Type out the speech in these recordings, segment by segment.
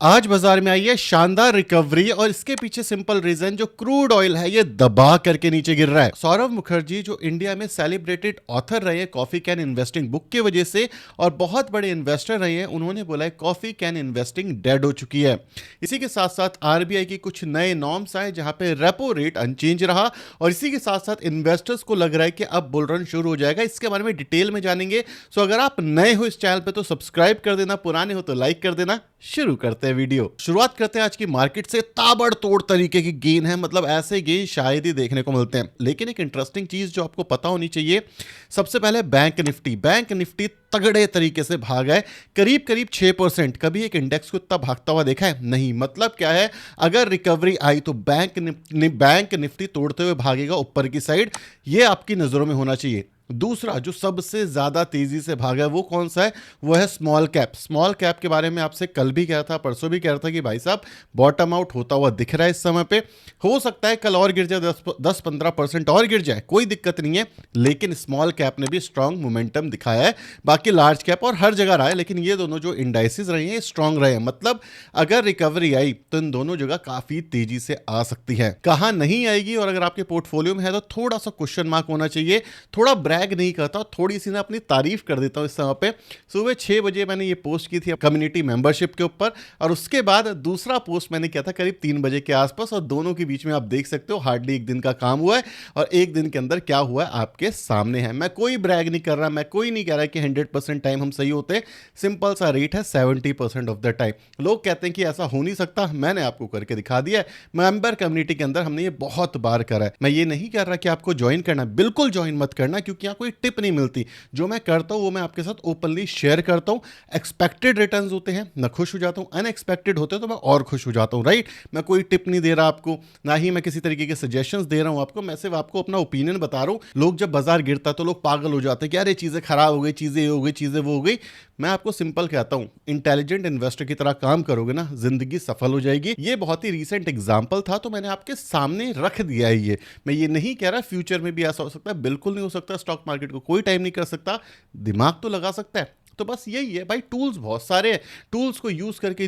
आज बाजार में आई है शानदार रिकवरी और इसके पीछे सिंपल रीजन जो क्रूड ऑयल है ये दबा करके नीचे गिर रहा है। सौरभ मुखर्जी जो इंडिया में सेलिब्रेटेड ऑथर रहे हैं कॉफी कैन इन्वेस्टिंग बुक की वजह से और बहुत बड़े इन्वेस्टर रहे हैं, उन्होंने बोला है कॉफी कैन इन्वेस्टिंग डेड हो चुकी है। इसी के साथ साथ आरबीआई की कुछ नए नॉर्म्स आए जहां पे रेपो रेट अनचेंज रहा और इसी के साथ साथ इन्वेस्टर्स को लग रहा है कि अब बुल रन शुरू हो जाएगा। इसके बारे में डिटेल में जानेंगे। सो अगर आप नए हो इस चैनल पे तो सब्सक्राइब कर देना, पुराने हो तो लाइक कर देना। शुरू करते हैं वीडियो। शुरुआत करते हैं आज की मार्केट से। ताबड़तोड़ तरीके की गेन है, मतलब ऐसे गेन शायद ही देखने को मिलते हैं। लेकिन एक इंटरेस्टिंग चीज जो आपको पता होनी चाहिए, सबसे पहले बैंक निफ्टी तगड़े तरीके से भागा है, करीब करीब 6%। कभी एक इंडेक्स को इतना भागता हुआ देखा है? नहीं। मतलब क्या है, अगर रिकवरी आई तो बैंक निफ्टी तोड़ते हुए भागेगा ऊपर की साइड, ये आपकी नजरों में होना चाहिए। दूसरा जो सबसे ज्यादा तेजी से भागा है वो कौन सा है? वो है स्मॉल कैप के बारे में आपसे कल भी कहा था, परसों भी कह रहा था कि भाई साहब बॉटम आउट होता हुआ दिख रहा है इस समय पे। हो सकता है कल और गिर जाए, 10-15% और गिर जाए, कोई दिक्कत नहीं है। लेकिन स्मॉल कैप ने भी स्ट्रांग मोमेंटम दिखाया है। बाकी लार्ज कैप और हर जगह रहा है, लेकिन ये दोनों जो इंडाइसिस रहे हैं स्ट्रांग रहे हैं। मतलब अगर रिकवरी आई तो इन दोनों जगह काफी तेजी से आ सकती है। कहां नहीं आएगी और अगर आपके पोर्टफोलियो में है तो थोड़ा सा क्वेश्चन मार्क होना चाहिए। थोड़ा ब्रैग नहीं करता, थोड़ी सी ना अपनी तारीफ कर देता हूं इस समय पे। सुबह 6 बजे मैंने ये पोस्ट की थी कम्युनिटी मेंबरशिप के ऊपर और उसके बाद दूसरा पोस्ट मैंने किया था करीब 3 बजे के आसपास, और दोनों के बीच में आप देख सकते हो हार्डली एक दिन का काम हुआ है और एक दिन के अंदर क्या हुआ है आपके सामने है। मैं कोई ब्रैग नहीं कर रहा, मैं कोई नहीं कह रहा कि 100% टाइम हम सही होते हैं। सिंपल सा रेट है 70% ऑफ द टाइम। लोग कहते हैं कि ऐसा हो नहीं सकता, मैंने आपको करके दिखा दिया है। मेंबर कम्युनिटी के अंदर हमने ये बहुत बार करा है। मैं ये नहीं कह रहा कि आपको ज्वाइन करना, बिल्कुल ज्वाइन मत करना, क्योंकि यहाँ कोई टिप नहीं मिलती। जो मैं करता हूं वो मैं आपके साथ ओपनली शेयर करता हूं। एक्सपेक्टेड रिटर्न्स होते हैं, मैं खुश हो जाता हूं, अनएक्सपेक्टेड होते हैं तो मैं और खुश हो जाता हूं, राइट। मैं कोई टिप नहीं दे रहा आपको, ना ही मैं किसी तरीके के सजेशंस दे रहा हूं आपको, मैं सिर्फ आपको अपना ओपिनियन बता रहा हूं। लोग जब बाजार गिरता तो लोग पागल हो जाते हैं कि अरे चीजें खराब हो गई, चीजें हो गई, चीजें वो हो गई। मैं आपको सिंपल कहता हूं, इंटेलिजेंट इन्वेस्टर की तरह काम करोगे ना, जिंदगी सफल हो जाएगी। ये बहुत ही रीसेंट एग्जांपल था तो मैंने आपके सामने रख दिया है। ये मैं ये नहीं कह रहा फ्यूचर में भी ऐसा हो सकता है, बिल्कुल नहीं हो सकता। स्टॉक मार्केट को कोई टाइम नहीं कर सकता, दिमाग तो लगा सकता है। तो बस यही है भाई, टूल्स बहुत सारे हैं। टूल्स को यूज करके,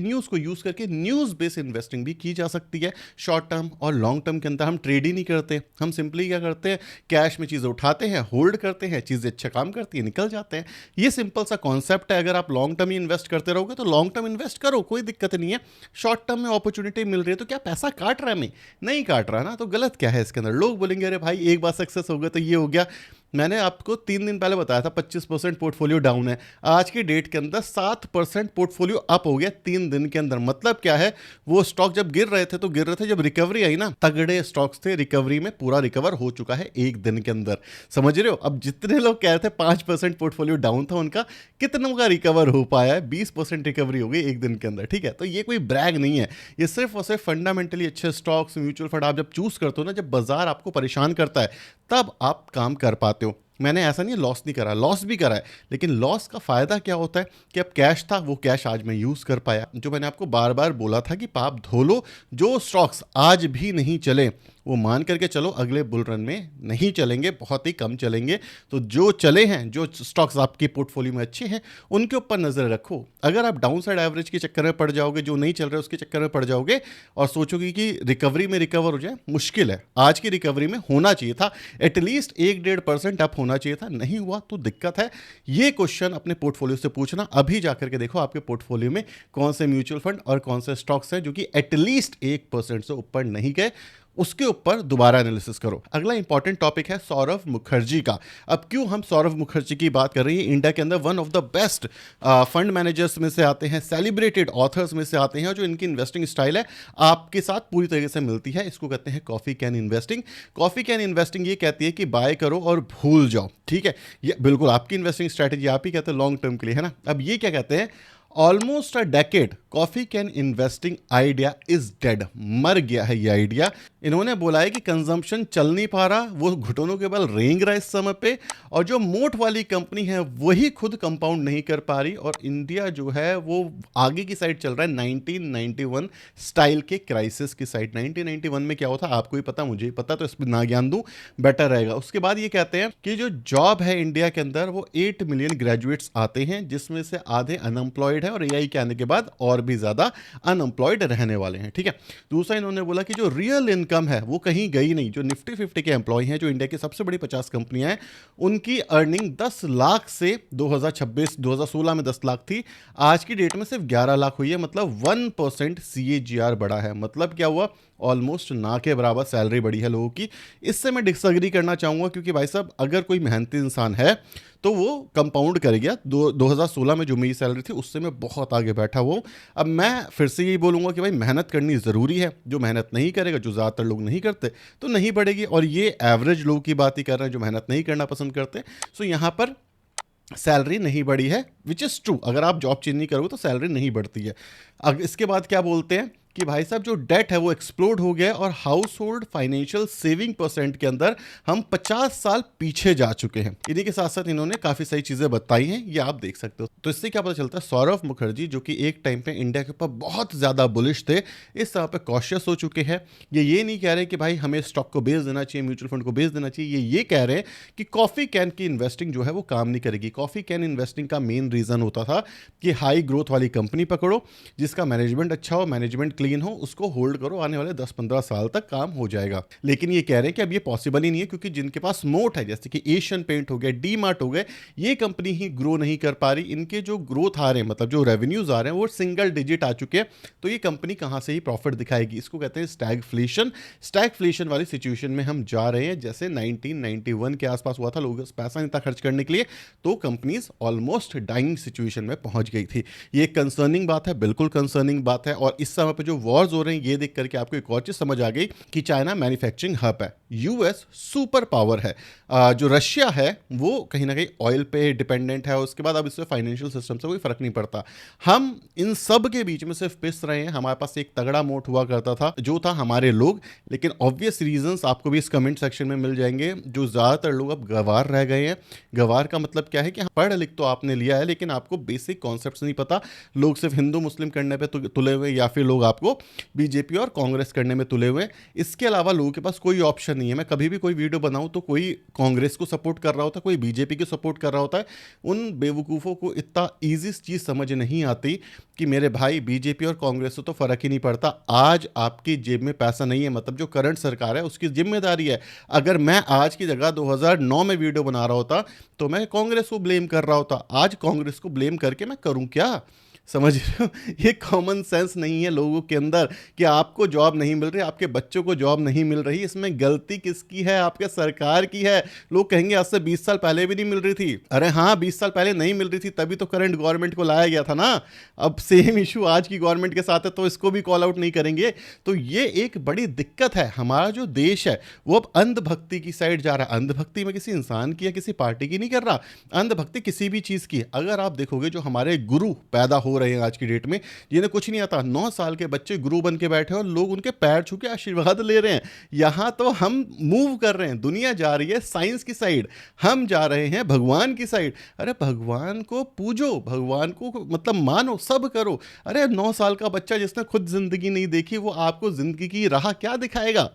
न्यूज बेस्ड इन्वेस्टिंग भी की जा सकती है। शॉर्ट टर्म और लॉन्ग टर्म के अंदर हम ट्रेड ही नहीं करते, हम सिंपली क्या करते हैं, कैश में चीजें उठाते हैं, होल्ड करते हैं, चीजें अच्छा काम करती है, निकल जाते हैं। ये सिंपल सा कॉन्सेप्ट है। अगर आप लॉन्ग टर्म ही इन्वेस्ट करते रहोगे तो लॉन्ग टर्म इन्वेस्ट करो, कोई दिक्कत नहीं है। शॉर्ट टर्म में अपॉर्चुनिटी मिल रही है तो क्या पैसा काट रहा है? मैं नहीं काट रहा ना, तो गलत क्या है इसके अंदर? लोग बोलेंगे अरे भाई एक बार सक्सेस हो गया तो ये हो गया। मैंने आपको 3 दिन पहले बताया था 25% पोर्टफोलियो डाउन है, आज की डेट के अंदर 7% पोर्टफोलियो अप हो गया 3 दिन के अंदर। मतलब क्या है, वो स्टॉक जब गिर रहे थे तो गिर रहे थे, जब रिकवरी आई ना, तगड़े स्टॉक्स थे, रिकवरी में पूरा रिकवर हो चुका है एक दिन के अंदर। समझ रहे हो? अब जितने लोग कह रहे थे 5% पोर्टफोलियो डाउन था उनका, कितनों का रिकवर हो पाया है? 20% रिकवरी हो गई एक दिन के अंदर, ठीक है। तो ये कोई ब्रैग नहीं है, ये सिर्फ और सिर्फ फंडामेंटली अच्छे स्टॉक्स, म्यूचुअल फंड आप जब चूज करते हो ना, जब बाजार आपको परेशान करता है तब आप काम कर पाते हो। मैंने ऐसा नहीं लॉस नहीं करा, लॉस भी करा है, लेकिन लॉस का फायदा क्या होता है कि अब कैश था, वो कैश आज मैं यूज कर पाया। जो मैंने आपको बार बार बोला था कि पाप धो लो, जो स्टॉक्स आज भी नहीं चले वो मान करके चलो अगले बुल रन में नहीं चलेंगे, बहुत ही कम चलेंगे। तो जो चले हैं, जो स्टॉक्स आपके पोर्टफोलियो में अच्छे हैं, उनके ऊपर नजर रखो। अगर आप डाउन साइड एवरेज के चक्कर में पड़ जाओगे, जो नहीं चल रहा है उसके चक्कर में पड़ जाओगे और सोचोगे कि रिकवरी में रिकवर हो जाए, मुश्किल है। आज की रिकवरी में होना चाहिए था एटलीस्ट 1-1.5% अप होना चाहिए था, नहीं हुआ तो दिक्कत है। ये क्वेश्चन अपने पोर्टफोलियो से पूछना। अभी जाकर के देखो आपके पोर्टफोलियो में कौन से म्यूचुअल फंड और कौन से स्टॉक्स हैं जो कि एटलीस्ट 1% से ऊपर नहीं गए, उसके ऊपर दोबारा एनालिसिस करो। अगला इंपॉर्टेंट टॉपिक है सौरभ मुखर्जी का। अब क्यों हम सौरभ मुखर्जी की बात कर रहे हैं? इंडिया के अंदर one of the best fund managers में से आते हैं, सेलिब्रेटेड ऑथर्स में से आते हैं, और जो इनकी इन्वेस्टिंग स्टाइल है आपके साथ पूरी तरीके से मिलती है। इसको कहते हैं coffee can investing. Coffee can investing ये कहती है कि बाय करो और भूल जाओ, ठीक है। ये बिल्कुल आपकी इन्वेस्टिंग स्ट्रैटेजी, आप ही कहते हैं लॉन्ग टर्म के लिए, है ना। अब ये क्या कहते हैं, almost a decade coffee can investing idea is dead, मर गया है ये आइडिया। इन्होंने बोला है कि कंजम्पशन चल नहीं पा रहा, वो घुटनों के बल रेंग रहा है इस समय पे, और जो मोट वाली कंपनी है वही खुद कंपाउंड नहीं कर पा रही, और इंडिया जो है वो आगे की साइड चल रहा है 1991 स्टाइल के क्राइसिस की साइड। 1991 में क्या होता आपको ही पता, मुझे ही पता, तो इस पर ना ज्ञान दूं बेटर रहेगा। उसके बाद ये कहते हैं कि जो जॉब है इंडिया के अंदर वो 8 मिलियन ग्रेजुएट्स आते हैं, जिसमें से आधे अनएम्प्लॉयड है और एआई के आने के बाद और भी ज़्यादा अनएम्प्लॉयड रहने वाले हैं, ठीक है। दूसरा इन्होंने बोला कि जो रियल इनकम है वो कहीं गई नहीं। जो निफ्टी 50 के एम्प्लॉय हैं, जो इंडिया की सबसे बड़ी 50 कंपनियां हैं, उनकी अर्निंग 10 लाख से 2016 में 10 लाख थी, आज की डेट में सिर्फ 11 लाख हुई है। मतलब 1% CAGR बढ़ा है। मतलब क्या हुआ, ऑलमोस्ट ना के बराबर सैलरी बढ़ी है लोगों की। इससे मैं डिसएग्री करना चाहूँगा, क्योंकि भाई साहब अगर कोई मेहनती इंसान है तो वो कंपाउंड कर गया। 2016 में जो मेरी सैलरी थी उससे मैं बहुत आगे बैठा हुआ हूँ। अब मैं फिर से यही बोलूँगा कि भाई मेहनत करनी ज़रूरी है। जो मेहनत नहीं करेगा, जो ज़्यादातर लोग नहीं करते, तो नहीं बढ़ेगी। और ये एवरेज लोगों की बात ही कर रहे हैं जो मेहनत नहीं करना पसंद करते। सो यहाँ पर सैलरी नहीं बढ़ी है, विच इज़ ट्रू। अगर आप जॉब चेंज नहीं करोगे तो सैलरी नहीं बढ़ती है। अब इसके बाद क्या बोलते हैं कि भाई साहब जो डेट है वो एक्सप्लोड हो गया और house hold financial saving percent के अंदर हम 50 साल पीछे जा चुके हैं। इन्हीं के साथ साथ इन्होंने काफ़ी सारी चीज़ें बताई हैं, ये आप देख सकते हो। तो इससे क्या पता चलता है, सौरव मुखर्जी जो कि एक टाइम पे इंडिया के ऊपर बहुत ज़्यादा बुलिश थे, इस तरह पे कॉशियस हो चुके हैं। ये नहीं कह रहे कि भाई हमें स्टॉक को बेच देना चाहिए, म्यूचुअल फंड को बेच देना चाहिए। ये कह रहे हैं कि कॉफ़ी कैन की इन्वेस्टिंग जो है वो काम नहीं करेगी। कॉफ़ी कैन इन्वेस्टिंग का मेन रीज़न होता था कि हाई ग्रोथ वाली कंपनी पकड़ो, जिसका मैनेजमेंट अच्छा हो, मैनेजमेंट क्लीन हो, उसको होल्ड करो, आने वाले 10-15 साल तक काम हो जाएगा। लेकिन ये कह रहे हैं कि अब ये पॉसिबल ही नहीं है, क्योंकि जिनके पास मोट है, जैसे कि एशियन पेंट हो गए, डी मार्ट हो गए, ये कंपनी ही ग्रो नहीं कर पा रही। इनके जो ग्रोथ आ रहे हैं, मतलब जो रेवेन्यूज आ रहे हैं, वो सिंगल डिजिट आ चुके हैं। तो ये कंपनी कहाँ से ही प्रॉफिट दिखाएगी? इसको कहते हैं स्टैगफ्लेशन। स्टैगफ्लेशन वाली सिचुएशन में हम जा रहे हैं, जैसे 1991 के आसपास हुआ था। लोगों के पैसा नहीं था खर्च करने के लिए, तो कंपनीज ऑलमोस्ट डाइंग सिचुएशन में पहुंच गई थी। ये एक कंसर्निंग बात है, बिल्कुल कंसर्निंग बात है। और इस समय पर जो वॉर्स हो रहे हैं, ये देख करके आपको एक और चीज समझ आ गई कि चाइना मैन्युफैक्चरिंग हब है, यूएस सुपर पावर है, जो रशिया है वो कहीं ना कहीं ऑयल पे डिपेंडेंट है। उसके बाद अब इससे फाइनेंशियल सिस्टम से कोई फर्क नहीं पड़ता। हम इन सब के बीच में सिर्फ पिस रहे हैं। हमारे पास एक तगड़ा मोट हुआ करता था, जो था हमारे लोग। लेकिन ऑब्वियस रीजंस आपको भी इस कमेंट सेक्शन में मिल जाएंगे। जो ज्यादातर लोग अब गंवार रह गए हैं। गंवार का मतलब क्या है कि पढ़ लिख तो आपने लिया है, लेकिन आपको बेसिक कॉन्सेप्ट्स नहीं पता। लोग सिर्फ हिंदू मुस्लिम करने पे तुले हुए, या फिर लोग आपको बीजेपी और कांग्रेस करने में तुले हुए। इसके अलावा लोगों के पास कोई ऑप्शन नहीं है। मैं कभी भी कोई वीडियो बनाऊं तो कोई कांग्रेस को सपोर्ट कर रहा होता है, कोई बीजेपी को सपोर्ट कर रहा होता है। उन बेवकूफ़ों को इतना ईजी चीज़ समझ नहीं आती कि मेरे भाई बीजेपी और कांग्रेस से तो फ़र्क ही नहीं पड़ता। आज आपकी जेब में पैसा नहीं है, मतलब जो करंट सरकार है उसकी जिम्मेदारी है। अगर मैं आज की जगह 2009 में वीडियो बना रहा होता तो मैं कांग्रेस को ब्लेम कर रहा होता। आज कांग्रेस को ब्लेम करके मैं करूं क्या? समझ रहे हो? ये कॉमन सेंस नहीं है लोगों के अंदर कि आपको जॉब नहीं मिल रही, आपके बच्चों को जॉब नहीं मिल रही। इसमें गलती किसकी है? आपके सरकार की है। लोग कहेंगे आज से 20 साल पहले भी नहीं मिल रही थी। अरे हाँ, 20 साल पहले नहीं मिल रही थी, तभी तो करंट गवर्नमेंट को लाया गया था ना। अब सेम इशू आज की गवर्नमेंट के साथ है, तो इसको भी कॉल आउट नहीं करेंगे। तो ये एक बड़ी दिक्कत है। हमारा जो देश है वो अब अंधभक्ति की साइड जा रहा है। अंधभक्ति में किसी इंसान की या किसी पार्टी की नहीं कर रहा, अंधभक्ति किसी भी चीज़ की। अगर आप देखोगे जो हमारे गुरु पैदा हो रहे हैं आज की डेट में, जिन्हें कुछ नहीं आता, 9 साल के बच्चे गुरु बन के बैठे और लोग उनके पैर छू के आशीर्वाद ले रहे हैं। यहां तो हम मूव कर रहे हैं, दुनिया जा रही है साइंस की साइड, हम जा रहे हैं भगवान की साइड। अरे भगवान को पूजो, भगवान को मतलब मानो, सब करो। अरे 9 साल का बच्चा जिसने खुद जिंदगी नहीं देखी, वो आपको जिंदगी की राह क्या दिखाएगा?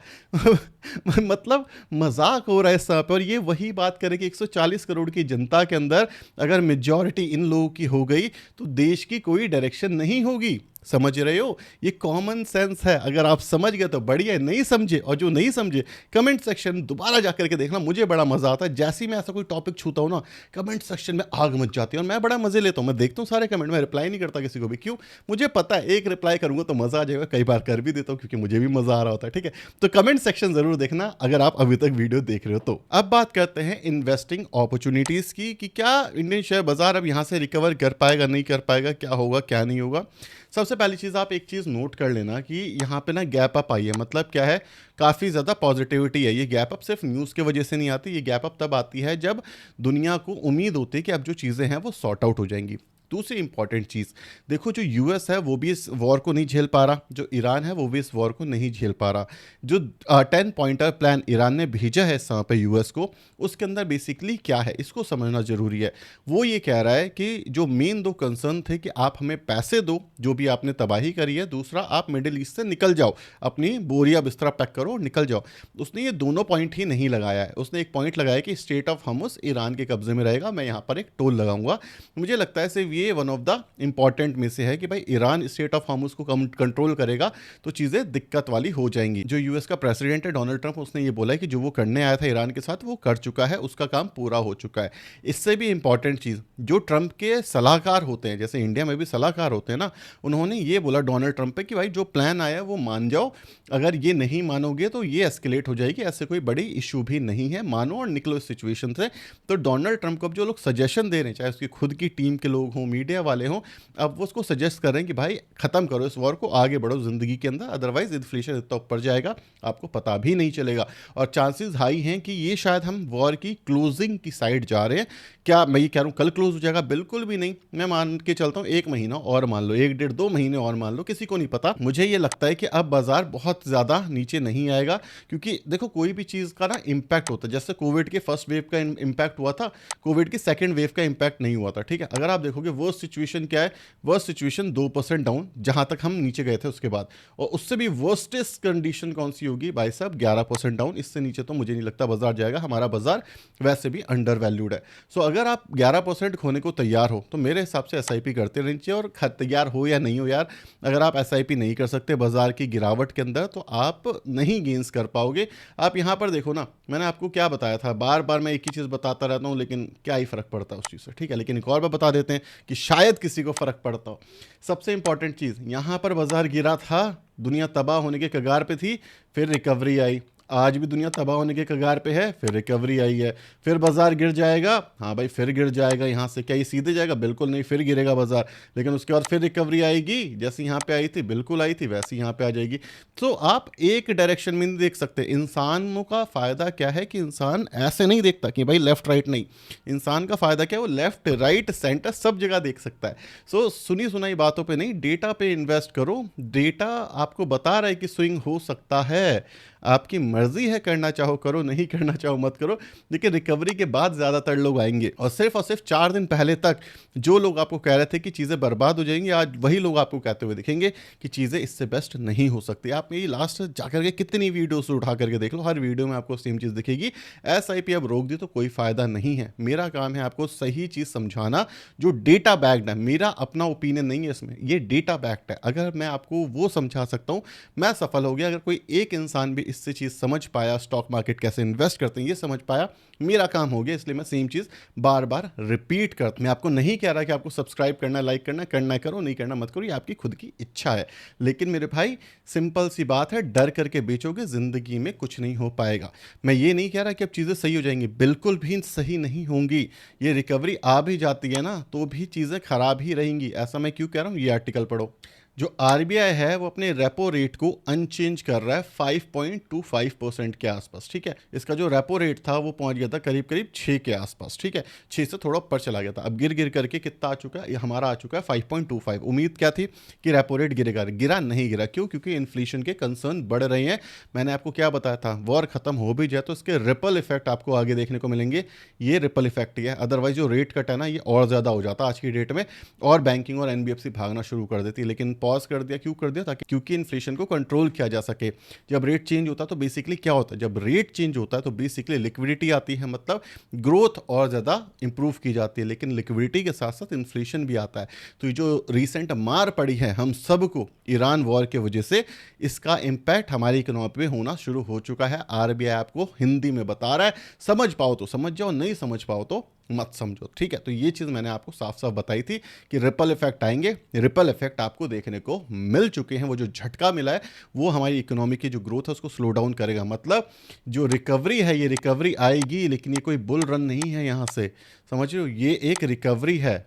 मतलब मजाक हो रहा है सब। और ये वही बात करें कि 140 करोड़ की जनता के अंदर अगर मेजॉरिटी इन लोगों की हो गई तो देश की कोई डायरेक्शन नहीं होगी। समझ रहे हो? ये कॉमन सेंस है। अगर आप समझ गए तो बढ़िया, नहीं समझे और जो नहीं समझे कमेंट सेक्शन दोबारा जा करके देखना। मुझे बड़ा मजा आता है जैसे ही मैं ऐसा कोई टॉपिक छूता हूँ ना, कमेंट सेक्शन में आग मच जाती है और मैं बड़ा मजे लेता हूँ। मैं देखता हूँ सारे कमेंट, मैं रिप्लाई नहीं करता किसी को भी। क्यों? मुझे पता है एक रिप्लाई करूंगा तो मजा आ जाएगा। कई बार कर भी देता हूँ क्योंकि मुझे भी मजा आ रहा होता है। ठीक है, तो कमेंट सेक्शन जरूर देखना अगर आप अभी तक वीडियो देख रहे हो तो। अब बात करते हैं इन्वेस्टिंग अपॉर्चुनिटीज की कि क्या इंडियन शेयर बाजार अब यहाँ से रिकवर कर पाएगा, नहीं कर पाएगा, क्या होगा क्या नहीं होगा। सबसे पहली चीज़ आप एक चीज़ नोट कर लेना कि यहाँ पे ना गैप अप आई है। मतलब क्या है? काफ़ी ज़्यादा पॉजिटिविटी है। ये गैप अप सिर्फ न्यूज़ की वजह से नहीं आती। ये गैप अप तब आती है जब दुनिया को उम्मीद होती है कि अब जो चीज़ें हैं वो सॉर्ट आउट हो जाएंगी। दूसरी इंपॉर्टेंट चीज़ देखो, जो यूएस है वो भी इस वॉर को नहीं झेल पा रहा, जो ईरान है वो भी इस वॉर को नहीं झेल पा रहा। जो 10 पॉइंटर प्लान ईरान ने भेजा है इस समय पे यूएस को, उसके अंदर बेसिकली क्या है इसको समझना जरूरी है। वो ये कह रहा है कि जो मेन 2 कंसर्न थे कि आप हमें पैसे दो जो भी आपने तबाही करी है, दूसरा आप मिडिल ईस्ट से निकल जाओ, अपनी बोरिया बिस्तरा पैक करो, निकल जाओ। उसने ये दोनों पॉइंट ही नहीं लगाया है। उसने एक पॉइंट लगाया कि स्टेट ऑफ हमुस ईरान के कब्जे में रहेगा, मैं यहाँ पर एक टोल लगाऊंगा। मुझे लगता है ये वन ऑफ द इंपॉर्टेंट में से है कि भाई ईरान स्टेट ऑफ हार्मुज को कंट्रोल करेगा तो चीज़ें दिक्कत वाली हो जाएंगी। जो यूएस का प्रेसिडेंट है डोनाल्ड ट्रंप, उसने ये बोला है कि जो वो करने आया था ईरान के साथ वो कर चुका है, उसका काम पूरा हो चुका है। इससे भी इंपॉर्टेंट चीज़, जो ट्रंप के सलाहकार होते हैं, जैसे इंडिया में भी सलाहकार होते हैं ना, उन्होंने ये बोला डोनाल्ड ट्रंप पे कि भाई जो प्लान आया वो मान जाओ, अगर ये नहीं मानोगे तो ये एस्केलेट हो जाएगी, ऐसे कोई बड़ी इशू भी नहीं है, मानो और निकलो इस सिचुएशन से। तो डोनाल्ड ट्रंप को अब जो लोग सजेशन दे रहे हैं, चाहे उसकी खुद की टीम के लोग हों, मीडिया वाले हों, अब वो उसको सजेस्ट कर रहे हैं कि भाई खत्म करो इस वॉर को, आगे बढ़ो जिंदगी के अंदर, अदरवाइज इन्फ्लेशन इतना ऊपर जाएगा आपको पता भी नहीं चलेगा। और चांसेस हाई हैं कि ये शायद हम वॉर की क्लोजिंग की साइड जा रहे हैं। क्या मैं ये कह रहा हूँ कल क्लोज हो जाएगा? बिल्कुल भी नहीं। मैं मान के चलता हूँ 1 महीना और मान लो, 1 डेढ़ 2 महीने और मान लो, किसी को नहीं पता। मुझे ये लगता है कि अब बाजार बहुत ज़्यादा नीचे नहीं आएगा, क्योंकि देखो कोई भी चीज़ का ना इम्पैक्ट होता है। जैसे कोविड के फर्स्ट वेव का इम्पैक्ट हुआ था, कोविड की सेकेंड वेव का इम्पैक्ट नहीं हुआ था, ठीक है। अगर आप देखोगे वर्स्ट सिचुएशन क्या है, वर्स्ट सिचुएशन 2% डाउन, जहाँ तक हम नीचे गए थे उसके बाद, और उससे भी वर्स्टेस्ट कंडीशन कौन सी होगी भाई साहब, 11% डाउन। इससे नीचे तो मुझे नहीं लगता बाजार जाएगा। हमारा बाजार वैसे भी अंडर वैल्यूड है। सो अगर आप 11% खोने को तैयार हो तो मेरे हिसाब से एसआईपी करते रहनी चाहिए। और तैयार हो या नहीं हो यार, अगर आप एसआईपी नहीं कर सकते बाजार की गिरावट के अंदर तो आप नहीं गेन्स कर पाओगे। आप यहाँ पर देखो ना, मैंने आपको क्या बताया था, बार बार मैं एक ही चीज़ बताता रहता हूँ, लेकिन क्या ही फ़र्क पड़ता है उस चीज़ से, ठीक है। लेकिन एक और बार बता देते हैं कि शायद किसी को फ़र्क पड़ता हो। सबसे इंपॉर्टेंट चीज़, यहाँ पर बाजार गिरा था, दुनिया तबाह होने के कगार पे थी, फिर रिकवरी आई। आज भी दुनिया तबाह होने के कगार पे है, फिर रिकवरी आई है। फिर बाजार गिर जाएगा, हाँ भाई फिर गिर जाएगा। यहाँ से क्या ये सीधे जाएगा? बिल्कुल नहीं, फिर गिरेगा बाजार। लेकिन उसके बाद फिर रिकवरी आएगी, जैसे यहाँ पे आई थी बिल्कुल आई थी वैसे यहाँ पे आ जाएगी। तो आप एक डायरेक्शन में नहीं देख सकते। इंसानों का फ़ायदा क्या है कि इंसान ऐसे नहीं देखता कि भाई लेफ्ट राइट नहीं, इंसान का फ़ायदा क्या है, वो लेफ्ट राइट सेंटर सब जगह देख सकता है। सो सुनी सुनाई बातों पे नहीं, डेटा पे इन्वेस्ट करो। डेटा आपको बता रहा है कि स्विंग हो सकता है, आपकी मर्जी है, करना चाहो करो, नहीं करना चाहो मत करो। लेकिन रिकवरी के बाद ज़्यादातर लोग आएंगे। और सिर्फ 4 दिन पहले तक जो लोग आपको कह रहे थे कि चीज़ें बर्बाद हो जाएंगी, आज वही लोग आपको कहते हुए दिखेंगे कि चीज़ें इससे बेस्ट नहीं हो सकती। आप मेरी लास्ट जाकर के कितनी वीडियोस उठा करके देख लो, हर वीडियो में आपको सेम चीज़ दिखेगी। एसआईपी अब रोक दी तो कोई फ़ायदा नहीं है। मेरा काम है आपको सही चीज़ समझाना जो डेटा बैक्ड है। मेरा अपना ओपिनियन नहीं है इसमें, ये डेटा बैक्ड है। अगर मैं आपको वो समझा सकता हूँ, मैं सफल हो गया। अगर कोई एक इंसान भी इससे चीज़ समझ पाया, स्टॉक मार्केट कैसे इन्वेस्ट करते हैं ये समझ पाया, मेरा काम हो गया। इसलिए मैं सेम चीज़ बार बार रिपीट करता। मैं आपको नहीं कह रहा कि आपको सब्सक्राइब करना, लाइक करना, करना है करो, नहीं करना मत करो, ये आपकी खुद की इच्छा है। लेकिन मेरे भाई सिंपल सी बात है, डर करके बेचोगे ज़िंदगी में कुछ नहीं हो पाएगा। मैं ये नहीं कह रहा कि अब चीज़ें सही हो जाएंगी, बिल्कुल भी सही नहीं होंगी। ये रिकवरी आ भी जाती है ना तो भी चीज़ें खराब ही रहेंगी। ऐसा मैं क्यों कह रहा हूँ, ये आर्टिकल पढ़ो। जो आरबीआई है वो अपने रेपो रेट को अनचेंज कर रहा है 5.25% के आसपास, ठीक है। इसका जो रेपो रेट था वो पहुंच गया था करीब करीब 6 के आसपास, ठीक है। 6 से थोड़ा ऊपर चला गया था। अब गिर गिर करके कितना आ चुका है, ये हमारा आ चुका है 5.25। उम्मीद क्या थी कि रेपो रेट गिरेगा, गिरा नहीं गिरा। क्यों? क्योंकि इन्फ्लेशन के कंसर्न बढ़ रहे हैं। मैंने आपको क्या बताया था, वॉर खत्म हो भी जाए तो इसके रिपल इफेक्ट आपको आगे देखने को मिलेंगे। ये रिपल इफेक्ट ही है, अदरवाइज जो रेट कट है ना ये और ज़्यादा हो जाता आज की डेट में, और बैंकिंग और एनबीएफसी भागना शुरू कर देती। लेकिन पॉज कर दिया, क्यों कर दिया? ताकि क्योंकि इन्फ्लेशन को कंट्रोल किया जा सके। जब रेट चेंज होता है तो बेसिकली क्या होता है, जब रेट चेंज होता है तो बेसिकली लिक्विडिटी आती है, मतलब ग्रोथ और ज़्यादा इंप्रूव की जाती है। लेकिन लिक्विडिटी के साथ साथ इन्फ्लेशन भी आता है। तो ये जो रिसेंट मार पड़ी है हम सबको ईरान वॉर के वजह से, इसका इम्पैक्ट हमारी इकोनॉमी पे होना शुरू हो चुका है। आरबीआई आपको हिंदी में बता रहा है, समझ पाओ तो समझ जाओ, नहीं समझ पाओ तो मत समझो, ठीक है। तो ये चीज़ मैंने आपको साफ साफ बताई थी कि रिपल इफेक्ट आएंगे। रिपल इफेक्ट आपको देखने को मिल चुके हैं। वो जो झटका मिला है वो हमारी इकोनॉमी की जो ग्रोथ है उसको स्लो डाउन करेगा। मतलब जो रिकवरी है, ये रिकवरी आएगी, लेकिन ये कोई बुल रन नहीं है। यहाँ से समझ रहे हो, ये एक रिकवरी है।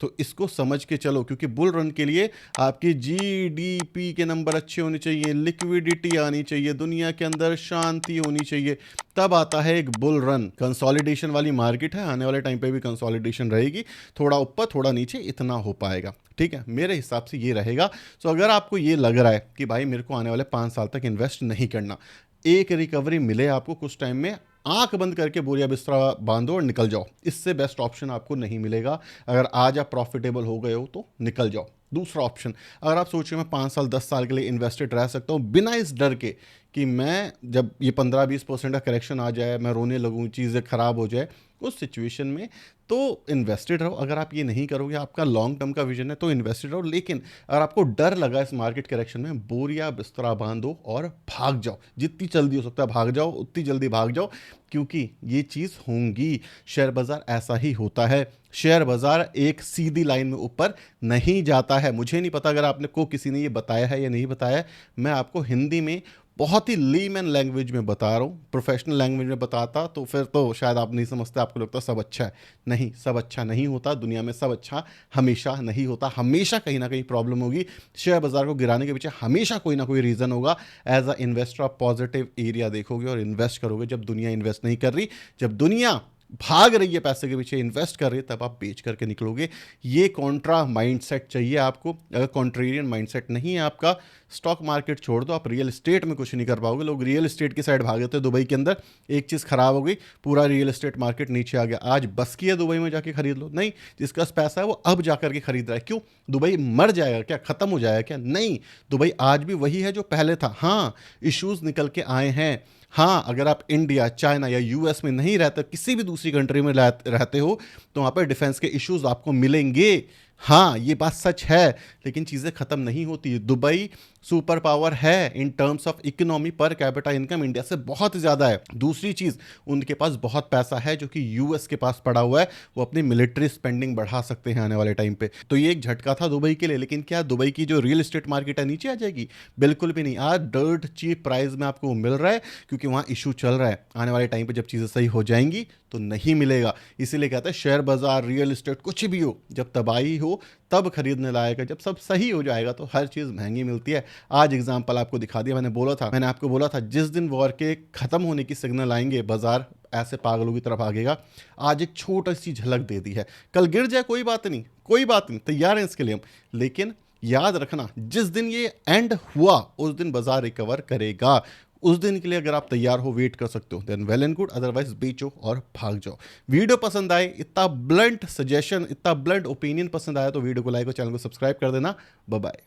तो इसको समझ के चलो, क्योंकि बुल रन के लिए आपकी जीडीपी के नंबर अच्छे होने चाहिए, लिक्विडिटी आनी चाहिए, दुनिया के अंदर शांति होनी चाहिए, तब आता है एक बुल रन। कंसोलिडेशन वाली मार्केट है, आने वाले टाइम पे भी कंसोलिडेशन रहेगी, थोड़ा ऊपर थोड़ा नीचे इतना हो पाएगा, ठीक है। मेरे हिसाब से ये रहेगा। सो अगर आपको ये लग रहा है कि भाई मेरे को आने वाले 5 साल तक इन्वेस्ट नहीं करना, एक रिकवरी मिले आपको कुछ टाइम में, आंख बंद करके बोरिया बिस्तरा बांधो और निकल जाओ। इससे बेस्ट ऑप्शन आपको नहीं मिलेगा। अगर आज आप प्रॉफिटेबल हो गए हो तो निकल जाओ। दूसरा ऑप्शन, अगर आप सोच रहे हो मैं 5 साल 10 साल के लिए इन्वेस्टेड रह सकता हूँ बिना इस डर के कि मैं जब ये 15-20% का करेक्शन आ जाए मैं रोने लगूँ, चीज़ें ख़राब हो जाए, उस सिचुएशन में तो इन्वेस्टेड रहो। अगर आप ये नहीं करोगे, आपका लॉन्ग टर्म का विजन है, तो इन्वेस्टेड रहो। लेकिन अगर आपको डर लगा इस मार्केट करेक्शन में, बोरिया बिस्तरा बांधो और भाग जाओ। जितनी जल्दी हो सकता है भाग जाओ, उतनी जल्दी भाग जाओ, क्योंकि ये चीज़ होंगी। शेयर बाज़ार ऐसा ही होता है। शेयर बाज़ार एक सीधी लाइन में ऊपर नहीं जाता है। मुझे नहीं पता अगर आपने को किसी ने ये बताया है या नहीं बताया है। मैं आपको हिंदी में बहुत ही लीमन लैंग्वेज में बता रहा हूँ। प्रोफेशनल लैंग्वेज में बताता तो फिर तो शायद आप नहीं समझते, आपको लगता सब अच्छा है। नहीं, सब अच्छा नहीं होता। दुनिया में सब अच्छा हमेशा नहीं होता। हमेशा कहीं ना कहीं प्रॉब्लम होगी। शेयर बाजार को गिराने के पीछे हमेशा कोई ना कोई रीज़न होगा। एज अ इन्वेस्टर आप पॉजिटिव एरिया देखोगे और इन्वेस्ट करोगे। जब दुनिया इन्वेस्ट नहीं कर रही, जब दुनिया भाग रही है पैसे के पीछे, इन्वेस्ट कर रही है, तब आप बेच करके निकलोगे। ये कॉन्ट्रा माइंडसेट चाहिए आपको। अगर कॉन्ट्रेरियन माइंडसेट नहीं है आपका, स्टॉक मार्केट छोड़ दो, आप रियल एस्टेट में कुछ नहीं कर पाओगे। लोग रियल एस्टेट की साइड भागे थे दुबई के अंदर, एक चीज़ खराब हो गई, पूरा रियल एस्टेट मार्केट नीचे आ गया। आज बस की है दुबई में जाके खरीद लो? नहीं, जिसका पैसा है वो अब जा करके खरीद रहा है। क्यों? दुबई मर जाएगा क्या? खत्म हो जाएगा क्या? नहीं, दुबई आज भी वही है जो पहले था। हाँ, इश्यूज निकल के आए हैं। हाँ, अगर आप इंडिया, चाइना या यूएस में नहीं रहते, किसी भी दूसरी कंट्री में रहते हो, तो वहाँ पर डिफेंस के इश्यूज आपको मिलेंगे। हाँ, ये बात सच है, लेकिन चीज़ें ख़त्म नहीं होती। दुबई सुपर पावर है in terms of economy, per capita income India से बहुत ज़्यादा है। दूसरी चीज़, उनके पास बहुत पैसा है जो कि यूएस के पास पड़ा हुआ है। वो अपनी मिलिट्री स्पेंडिंग बढ़ा सकते हैं आने वाले टाइम पे। तो ये एक झटका था दुबई के लिए। लेकिन क्या दुबई की जो रियल एस्टेट मार्केट है नीचे आ जाएगी? बिल्कुल भी नहीं। आज डर्ट चीप प्राइस में आपको मिल रहा है, क्योंकि वहाँ इशू चल रहा है। आने वाले टाइम पर जब चीज़ें सही हो जाएंगी तो नहीं मिलेगा। इसीलिए कहते हैं शेयर बाजार, रियल एस्टेट, कुछ भी हो, जब तबाही हो तब खरीदने लायक है। जब सब सही हो जाएगा तो हर चीज़ महंगी मिलती है। आज एग्जांपल आपको दिखा दिया। मैंने आपको बोला था जिस दिन वॉर के खत्म होने की सिग्नल आएंगे, बाजार ऐसे पागलों की तरफ भागेगा। आज एक छोटी सी झलक दे दी है। कल गिर जाए कोई बात नहीं, कोई बात नहीं, तैयार हैं इसके लिए हम। लेकिन याद रखना, जिस दिन ये एंड हुआ उस दिन बाजार रिकवर करेगा। उस दिन के लिए अगर आप तैयार हो, वेट कर सकते हो, then well and good. Otherwise बेचो और भाग जाओ। वीडियो पसंद आए, इतना ब्लंट सजेशन, इतना ब्लंट ओपिनियन पसंद आया तो वीडियो को लाइक और चैनल को सब्सक्राइब कर देना। Bye bye.